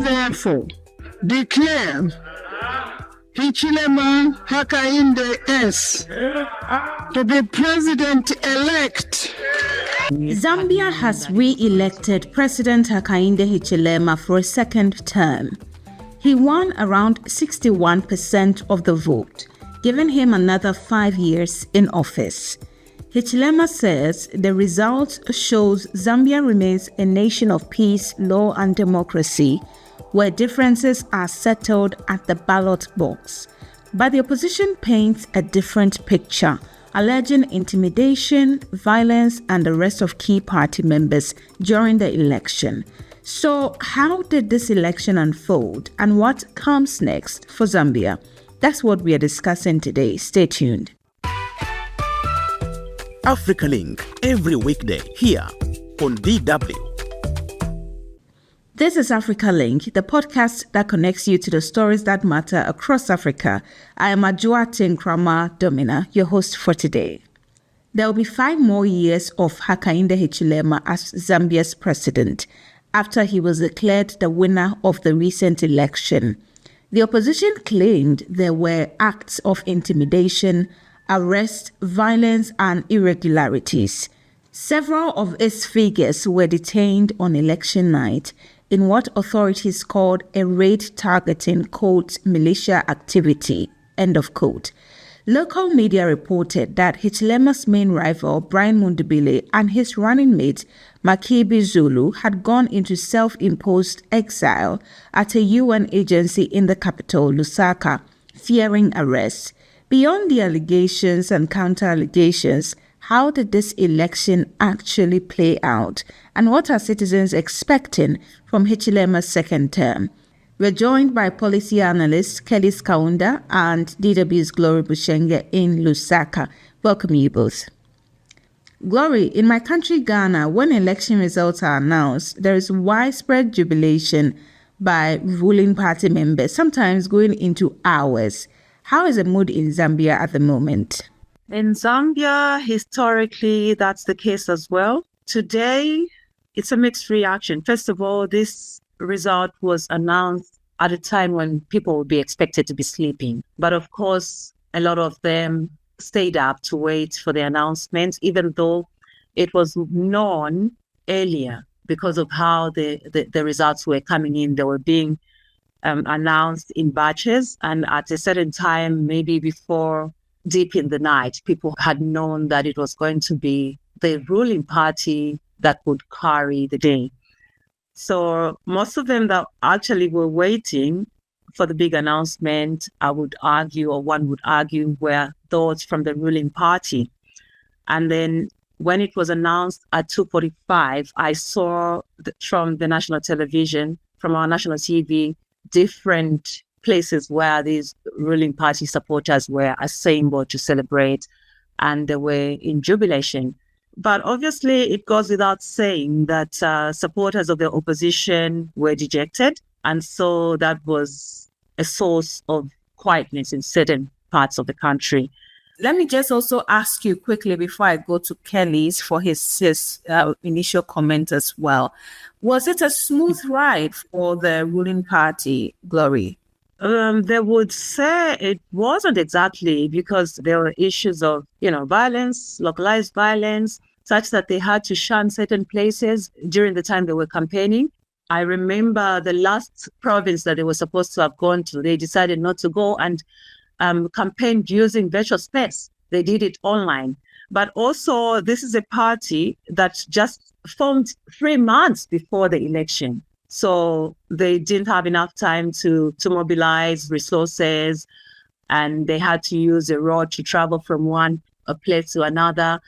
therefore declare Hichilema Hakainde S to be president-elect. Zambia has re-elected President Hakainde Hichilema for a second term. He won around 61% of the vote, giving him another 5 years in office. Hichilema says the result shows Zambia remains a nation of peace, law and democracy, where differences are settled at the ballot box. But the opposition paints a different picture, alleging intimidation, violence, and arrest of key party members during the election. So how did this election unfold, and what comes next for Zambia? That's what we are discussing today. Stay tuned. Africa Link, every weekday here on DW. This is Africa Link, the podcast that connects you to the stories that matter across Africa. I am Adjoa Tinkrama Domina, your host for today. There will be 5 more years of Hakainde Hichilema as Zambia's president after he was declared the winner of the recent election. The opposition claimed there were acts of intimidation, arrest, violence, and irregularities. Several of its figures were detained on election night in what authorities called a raid targeting, quote, militia activity, end of quote. Local media reported that Hichilema's main rival, Brian Mundibile, and his running mate, Makibi Zulu, had gone into self-imposed exile at a UN agency in the capital, Lusaka, fearing arrest. Beyond the allegations and counter-allegations, how did this election actually play out? And what are citizens expecting from Hichilema's second term? We're joined by policy analyst Kelly Kaunda and DW's Glory Bushenge in Lusaka. Welcome you both. Glory, in my country Ghana, when election results are announced, there is widespread jubilation by ruling party members, sometimes going into hours. How is the mood in Zambia at the moment? In Zambia, historically, that's the case as well. Today, it's a mixed reaction. First of all, this result was announced at a time when people would be expected to be sleeping. But of course, a lot of them stayed up to wait for the announcement, even though it was known earlier because of how the results were coming in. They were being announced in batches, and at a certain time, maybe before deep in the night, people had known that it was going to be the ruling party that would carry the day. So most of them that actually were waiting for the big announcement, I would argue, or one would argue, were those from the ruling party. And then when it was announced at 2:45, I saw from the national television, from our national TV, different places where these ruling party supporters were assembled to celebrate, and they were in jubilation. But obviously, it goes without saying that supporters of the opposition were dejected, and so that was a source of quietness in certain parts of the country. Let me just also ask you quickly before I go to Kelly's for his initial comment as well. Was it a smooth ride for the ruling party, Glory? They would say it wasn't exactly, because there were issues of, violence, localized violence, such that they had to shun certain places during the time they were campaigning. I remember the last province that they were supposed to have gone to, they decided not to go and campaigned using virtual space. They did it online. But also, this is a party that just formed 3 months before the election. So they didn't have enough time to mobilize resources, and they had to use a road to travel from one place to another.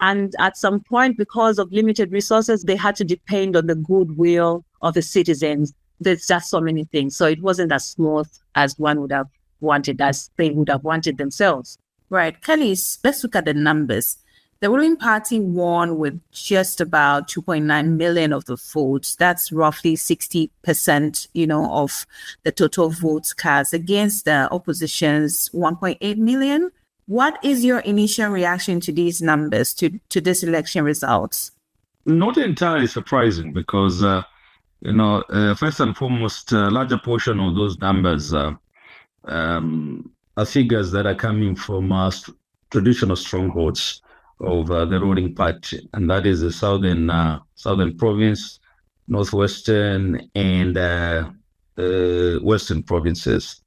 And at some point, because of limited resources, they had to depend on the goodwill of the citizens. There's just so many things. So it wasn't as smooth as one would have wanted, as they would have wanted themselves. Right. Kelly, let's look at the numbers. The ruling party won with just about 2.9 million of the votes. That's roughly 60%, of the total votes cast, against the opposition's 1.8 million. What is your initial reaction to these numbers, to this election results? Not entirely surprising, because First and foremost, a larger portion of those numbers are figures that are coming from traditional strongholds of the ruling party, and that is the southern province, northwestern, and western provinces.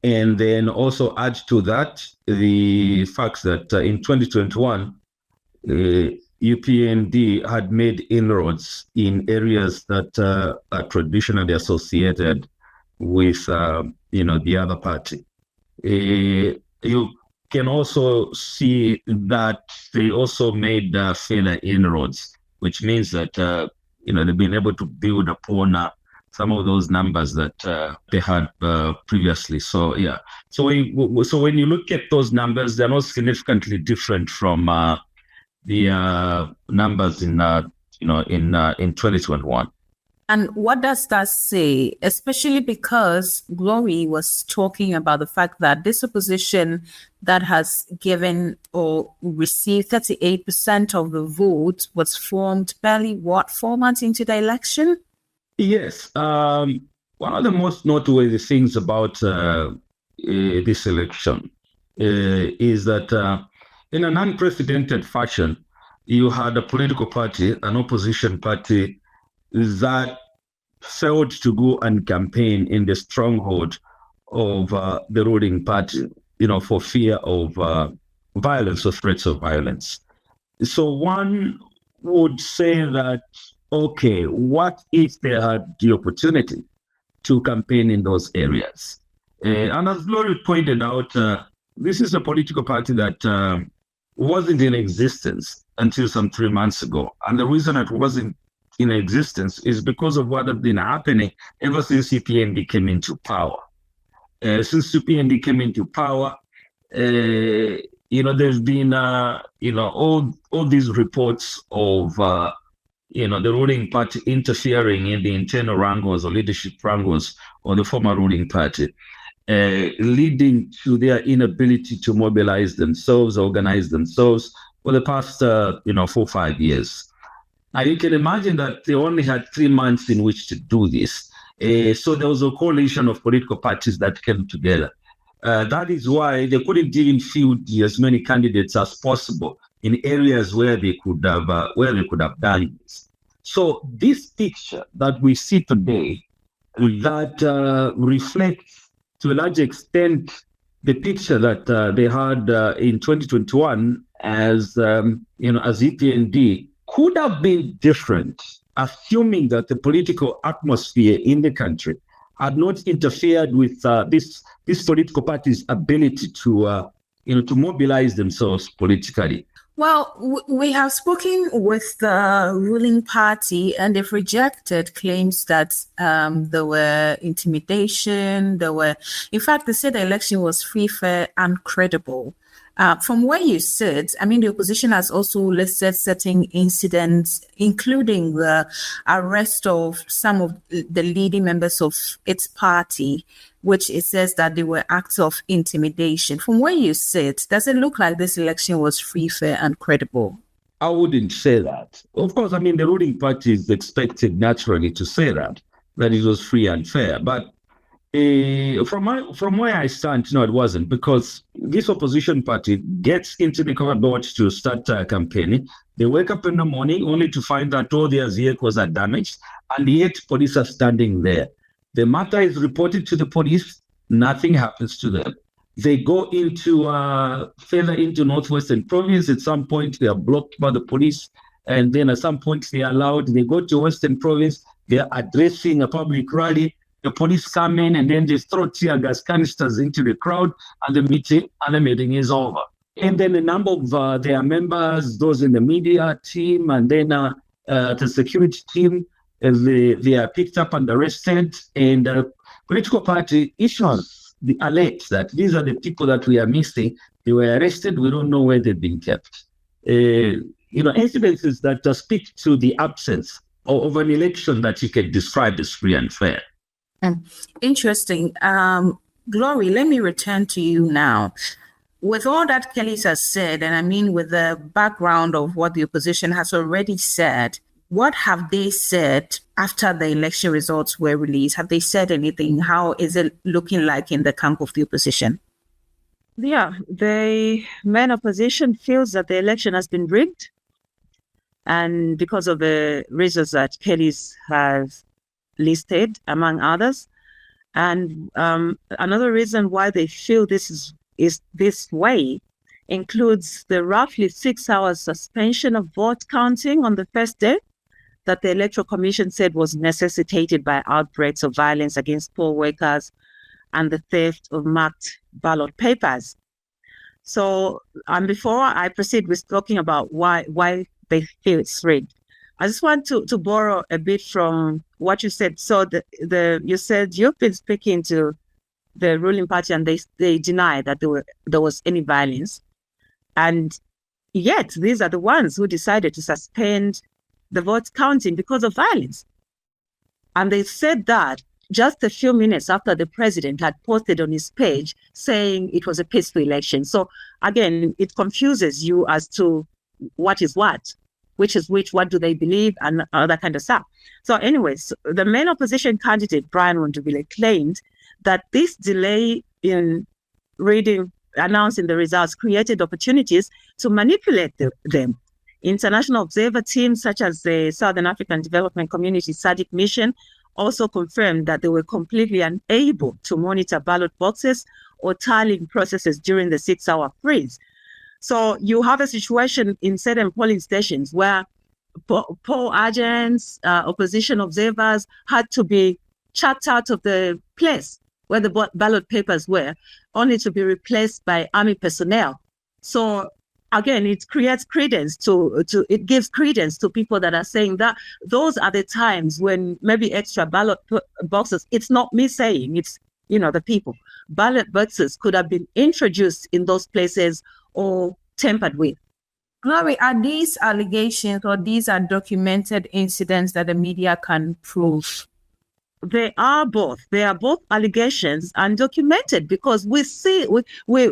And then also add to that the fact that in 2021, UPND had made inroads in areas that are traditionally associated with, the other party. You can also see that they also made further inroads, which means that, they've been able to build upon some of those numbers that they had previously. So, yeah. So when you look at those numbers, they're not significantly different from the numbers in 2021. And what does that say, especially because Glory was talking about the fact that this opposition that has given or received 38% of the vote was formed barely, 4 months into the election? Yes. One of the most noteworthy things about this election is that in an unprecedented fashion, you had a political party, an opposition party, that failed to go and campaign in the stronghold of the ruling party, for fear of violence or threats of violence. So one would say that, okay, what if they had the opportunity to campaign in those areas? And as Glory pointed out, this is a political party that wasn't in existence until some 3 months ago. And the reason it wasn't in existence is because of what had been happening ever since CPND came into power. Since CPND came into power, there's been, all these reports of, the ruling party interfering in the internal wrangles or leadership wrangles of the former ruling party, leading to their inability to mobilize themselves, organize themselves for the past, 4 or 5 years. Now, you can imagine that they only had 3 months in which to do this. So there was a coalition of political parties that came together. That is why they couldn't even field as many candidates as possible in areas where they could have done this. So this picture that we see today, that reflects to a large extent the picture that they had in 2021 as EPND, could have been different, assuming that the political atmosphere in the country had not interfered with this political party's ability to mobilize themselves politically. Well, we have spoken with the ruling party, and they've rejected claims that there were intimidation. In fact, they said the election was free, fair, and credible. From where you sit, the opposition has also listed certain incidents, including the arrest of some of the leading members of its party, which it says that they were acts of intimidation. From where you sit, does it look like this election was free, fair, and credible? I wouldn't say that. Of course, the ruling party is expected naturally to say that it was free and fair. But from where I stand, no, it wasn't, because this opposition party gets into the corridor to start campaigning. They wake up in the morning only to find that all their vehicles are damaged, and yet police are standing there. The matter is reported to the police, nothing happens to them. They go further into northwestern province. At some point, they are blocked by the police, and then at some point, they go to western province. They are addressing a public rally. The police come in and then they throw tear gas canisters into the crowd, and the meeting is over. And then a number of their members, those in the media team, and then the security team, they are picked up and arrested. And the political party issues the alert that these are the people that we are missing. They were arrested. We don't know where they've been kept. Incidences that speak to the absence of an election that you can describe as free and fair. Interesting. Glory, let me return to you now. With all that Kelly has said, and with the background of what the opposition has already said, what have they said after the election results were released? Have they said anything? How is it looking like in the camp of the opposition? Yeah, the main opposition feels that the election has been rigged, and because of the reasons that Kelly's has listed, among others. And another reason why they feel this is this way includes the roughly 6 hours suspension of vote counting on the first day that the Electoral Commission said was necessitated by outbreaks of violence against poll workers and the theft of marked ballot papers. So before I proceed with talking about why they feel it's rigged, I just want to borrow a bit from what you said. So you said you've been speaking to the ruling party and they deny that there was any violence. And yet these are the ones who decided to suspend the vote counting because of violence. And they said that just a few minutes after the president had posted on his page saying it was a peaceful election. So again, it confuses you as to what is what, which is which, what do they believe, and all that kind of stuff. So anyways, the main opposition candidate, Brian Wondubile, claimed that this delay in announcing the results created opportunities to manipulate them. International observer teams such as the Southern African Development Community SADC mission also confirmed that they were completely unable to monitor ballot boxes or tallying processes during the 6-hour freeze. So you have a situation in certain polling stations where poll agents, opposition observers had to be chucked out of the place where the ballot papers were, only to be replaced by army personnel. So again, it creates credence it gives credence to people that are saying that those are the times when maybe extra ballot boxes, it's not me saying, it's, the people. Ballot boxes could have been introduced in those places or tampered with. Glory, are these allegations or these are documented incidents that the media can prove? They are both. They are both allegations and documented, because we see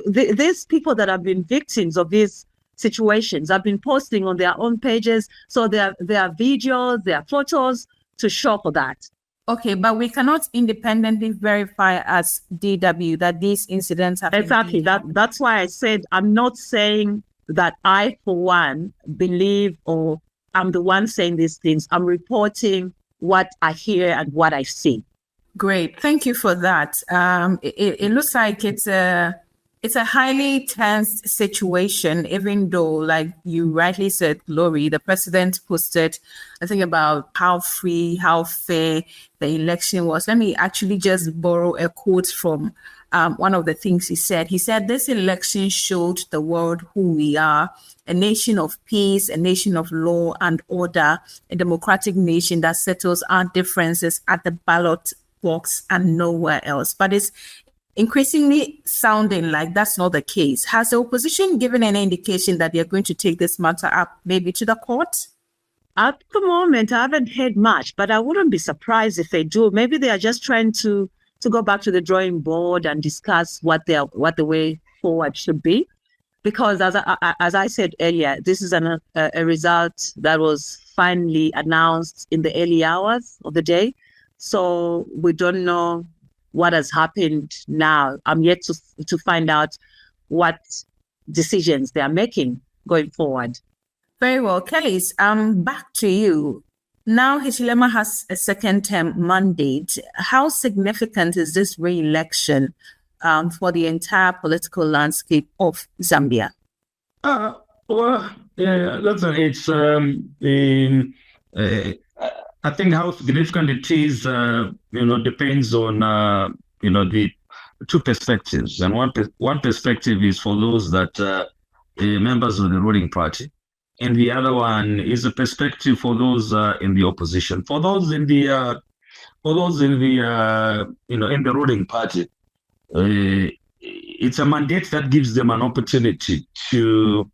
these people that have been victims of these situations have been posting on their own pages. So there are videos, there are photos to show for that. Okay, but we cannot independently verify as DW that these incidents have exactly. That's why I said I'm not saying that I, for one, believe or I'm the one saying these things. I'm reporting what I hear and what I see. Great, thank you for that. It looks like it's a highly tense situation, even though, like you rightly said, Glory, the president posted, I think, about how free, how fair the election was. Let me actually just borrow a quote from one of the things he said. He said, "This election showed the world who we are, a nation of peace, a nation of law and order, a democratic nation that settles our differences at the ballot box and nowhere else." But it's increasingly sounding like that's not the case. Has the opposition given any indication that they're going to take this matter up maybe to the court? At the moment, I haven't heard much, but I wouldn't be surprised if they do. Maybe they are just trying to go back to the drawing board and discuss what the way forward should be. Because as I said earlier, this is a result that was finally announced in the early hours of the day. So we don't know what has happened now. I'm yet to find out what decisions they are making going forward. Very well. Kellys, back to you. Now Hichilema has a second-term mandate. How significant is this re-election for the entire political landscape of Zambia? Well, yeah, it's I think how significant it is, depends on the two perspectives. And one perspective is for those that members of the ruling party, and the other one is a perspective for those in the opposition. For those in the in the ruling party, it's a mandate that gives them an opportunity to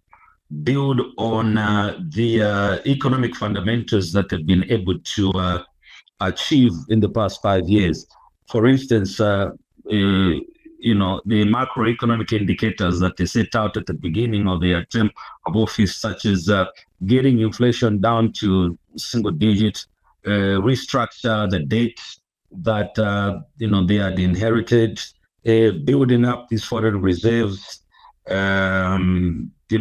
build on the economic fundamentals that they've been able to achieve in the past 5 years. For instance, the macroeconomic indicators that they set out at the beginning of their term of office, such as getting inflation down to single digits, restructure the debt that they had inherited, building up these foreign reserves,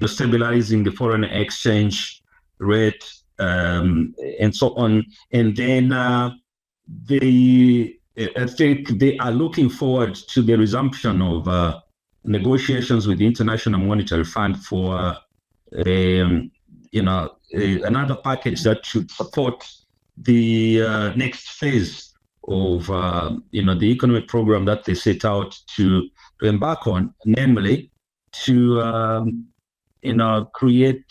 stabilizing the foreign exchange rate, and so on. And then I think they are looking forward to the resumption of negotiations with the International Monetary Fund for another package that should support the next phase of the economic program that they set out to embark on, namely to create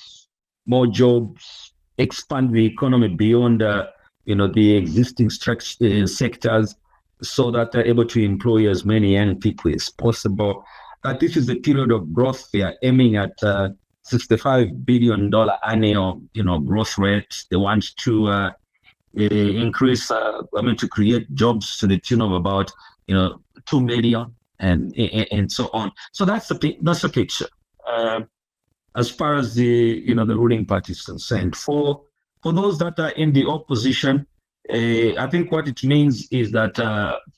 more jobs, expand the economy beyond the existing sectors, so that they're able to employ as many young people as possible. That this is a period of growth. They are aiming at $65 billion annual, growth rate. They want to increase, to create jobs to the tune of about, 2 million and so on. So that's the picture. As far as the ruling party is concerned, for those that are in the opposition, I think what it means is that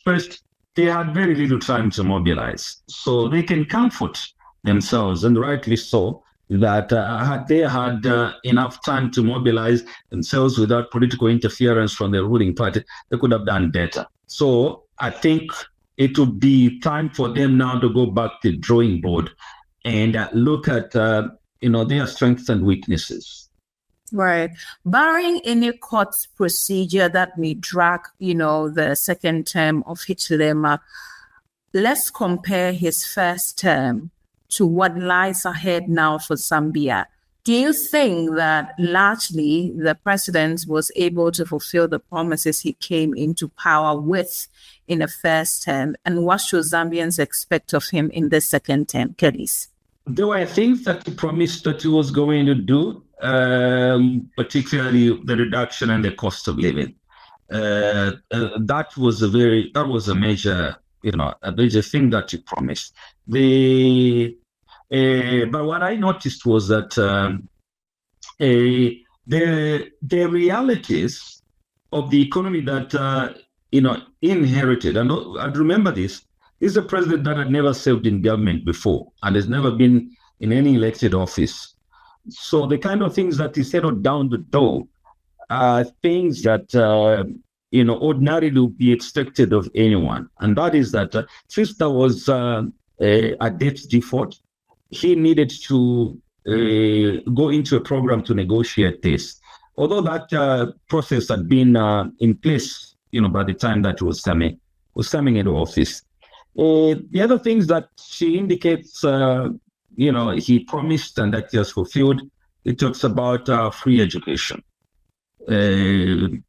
first, they had very little time to mobilize, so they can comfort themselves, and rightly so, that had they had enough time to mobilize themselves without political interference from the ruling party, they could have done better. So I think it would be time for them now to go back to the drawing board and look at their strengths and weaknesses. Right. Barring any court procedure that may drag, the second term of Hichilema, let's compare his first term to what lies ahead now for Zambia. Do you think that largely the president was able to fulfill the promises he came into power with in the first term? And what should Zambians expect of him in the second term, Kedis? There were things that he promised that he was going to do, particularly the reduction in the cost of living. That was a major, a major thing that he promised. But what I noticed was that the realities of the economy that inherited, and I'd remember this. He's a president that had never served in government before and has never been in any elected office. So the kind of things that he settled down the door are things that, ordinarily would be expected of anyone. And that is that since there was a debt default, he needed to go into a program to negotiate this. Although that process had been in place, by the time that he was coming into office. The other things that she indicates, he promised and that he has fulfilled, it talks about free education. Free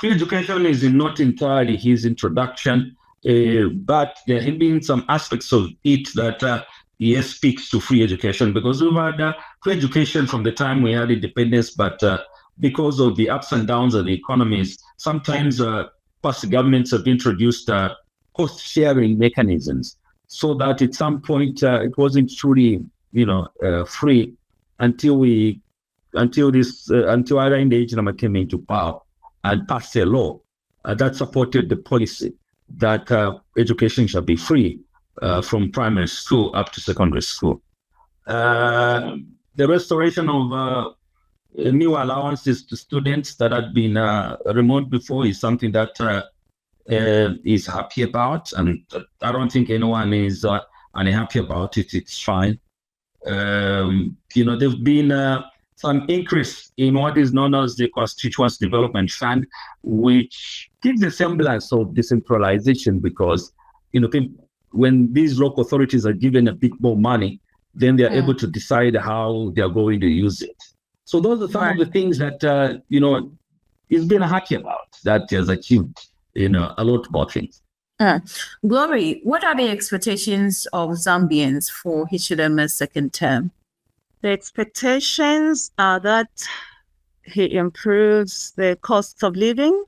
education is not entirely his introduction, but there have been some aspects of it that he speaks to free education, because we've had free education from the time we had independence, but because of the ups and downs of the economies, sometimes past governments have introduced cost-sharing mechanisms, so that at some point it wasn't truly, free until Hakainde Hichilema came into power and passed a law that supported the policy that education shall be free from primary school up to secondary school. The restoration of new allowances to students that had been removed before is something that is happy about, and I don't think anyone is unhappy about it. It's fine. There's been some increase in what is known as the Constituents Development Fund, which gives a semblance of decentralization, because when these local authorities are given a bit more money, then they're able to decide how they're going to use it. So those are some of the things that he's been happy about, that he has achieved. A lot more things. Glory, what are the expectations of Zambians for Hichilema's second term? The expectations are that he improves the cost of living.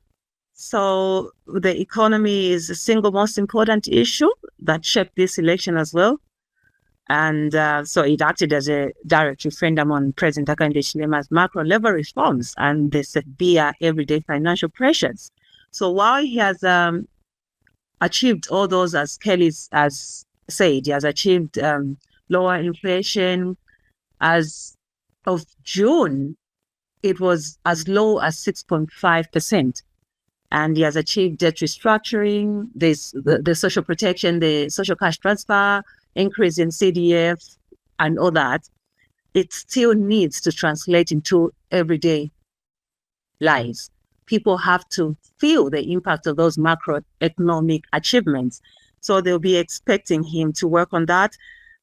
So the economy is the single most important issue that shaped this election as well. And so it acted as a direct referendum on President Hakainde Hichilema's macro-level reforms and the severe everyday financial pressures. So while he has achieved all those, as Kelly has said, he has achieved lower inflation. As of June, it was as low as 6.5%. And he has achieved debt restructuring, the social protection, the social cash transfer, increase in CDF, and all that. It still needs to translate into everyday lives. People have to feel the impact of those macroeconomic achievements. So they'll be expecting him to work on that.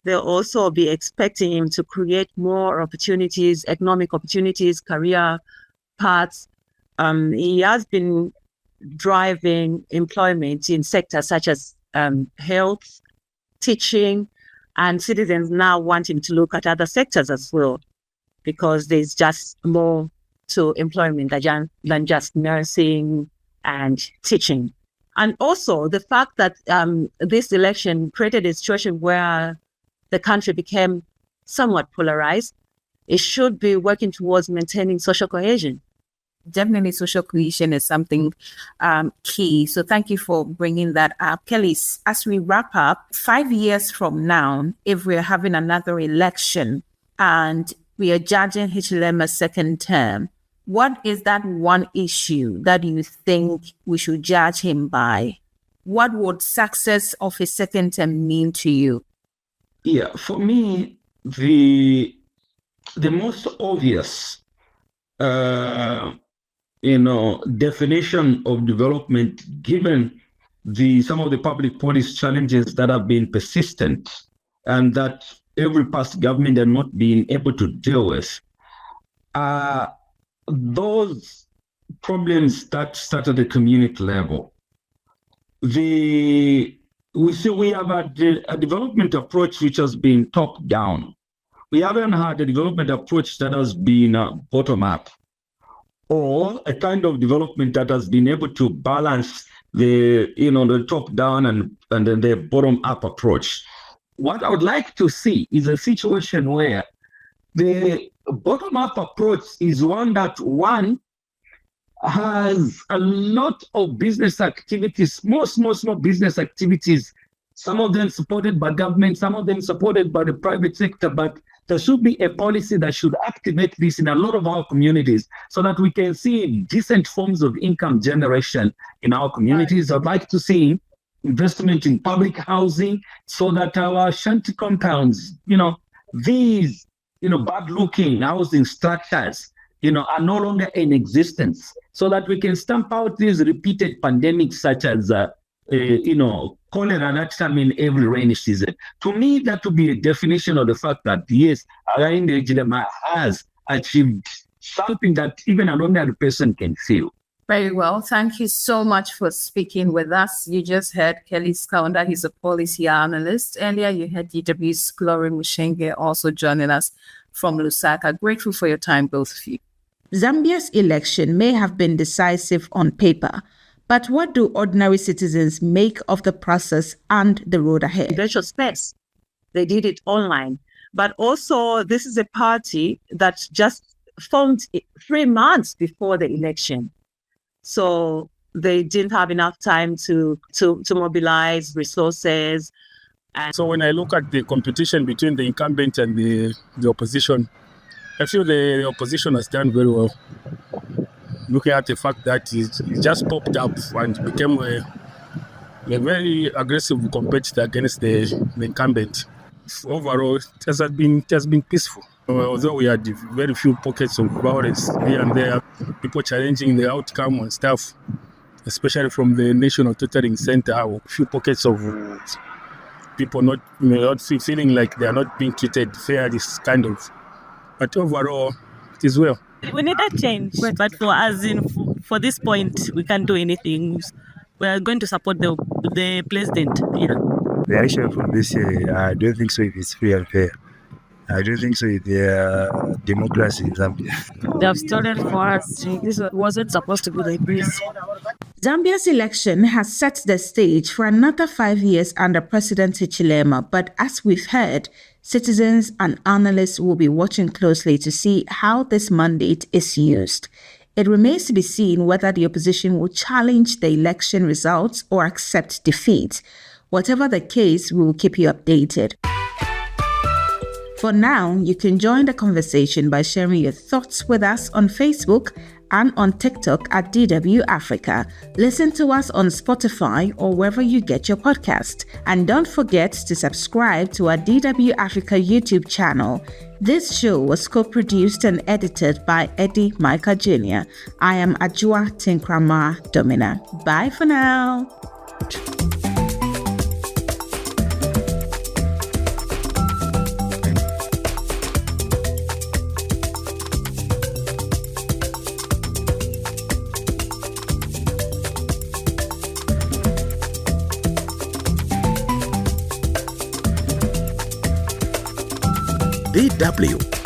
They'll also be expecting him to create more opportunities, economic opportunities, career paths. He has been driving employment in sectors such as health, teaching, and citizens now want him to look at other sectors as well, because there's just more to employment than just nursing and teaching. And also the fact that this election created a situation where the country became somewhat polarized, it should be working towards maintaining social cohesion. Definitely social cohesion is something key. So thank you for bringing that up. Kelly, as we wrap up, 5 years from now, if we're having another election and we are judging Hichilema's second term, what is that one issue that you think we should judge him by? What would success of his second term mean to you? Yeah, for me, the most obvious definition of development, given some of the public policy challenges that have been persistent and that every past government are not being able to deal with, those problems that start at the community level. We have a development approach which has been top down. We haven't had a development approach that has been bottom up, or a kind of development that has been able to balance the top down and then the bottom up approach. What I would like to see is a situation where the bottom up approach is one that has a lot of business activities, small business activities, some of them supported by government, some of them supported by the private sector, but there should be a policy that should activate this in a lot of our communities so that we can see decent forms of income generation in our communities. I'd like to see investment in public housing so that our shanty compounds, these, bad-looking housing structures, are no longer in existence, so that we can stamp out these repeated pandemics such as, cholera that come in every rainy season. To me, that would be a definition of the fact that, yes, Hakainde Hichilema has achieved something that even an ordinary person can feel. Very well. Thank you so much for speaking with us. You just heard Kelly Skaunda. He's a policy analyst. Earlier, you heard DW's Glory Mushenge also joining us from Lusaka. Grateful for your time, both of you. Zambia's election may have been decisive on paper, but what do ordinary citizens make of the process and the road ahead? Virtual space. They did it online. But also, this is a party that just formed 3 months before the election. So they didn't have enough time to mobilize resources. And so when I look at the competition between the incumbent and the opposition, I feel the opposition has done very well. Looking at the fact that it just popped up and became a very aggressive competitor against the incumbent. Overall, it has been peaceful. Although we had very few pockets of violence here and there, people challenging the outcome and stuff, especially from the National Tutoring Center, a few pockets of people not feeling like they are not being treated fairly, kind of. But overall, it is well. We need a change, but for this point, we can't do anything. We are going to support the president. Yeah. The election from this year, I don't think so if it's free and fair. I don't think so if the democracy in Zambia. They have started for us. This wasn't supposed to be like this. Zambia's election has set the stage for another 5 years under President Hichilema, but as we've heard, citizens and analysts will be watching closely to see how this mandate is used. It remains to be seen whether the opposition will challenge the election results or accept defeat. Whatever the case, we will keep you updated. For now, you can join the conversation by sharing your thoughts with us on Facebook and on TikTok at DW Africa. Listen to us on Spotify or wherever you get your podcast. And don't forget to subscribe to our DW Africa YouTube channel. This show was co-produced and edited by Eddie Micah Jr. I am Ajua Tinkrama Domina. Bye for now. DW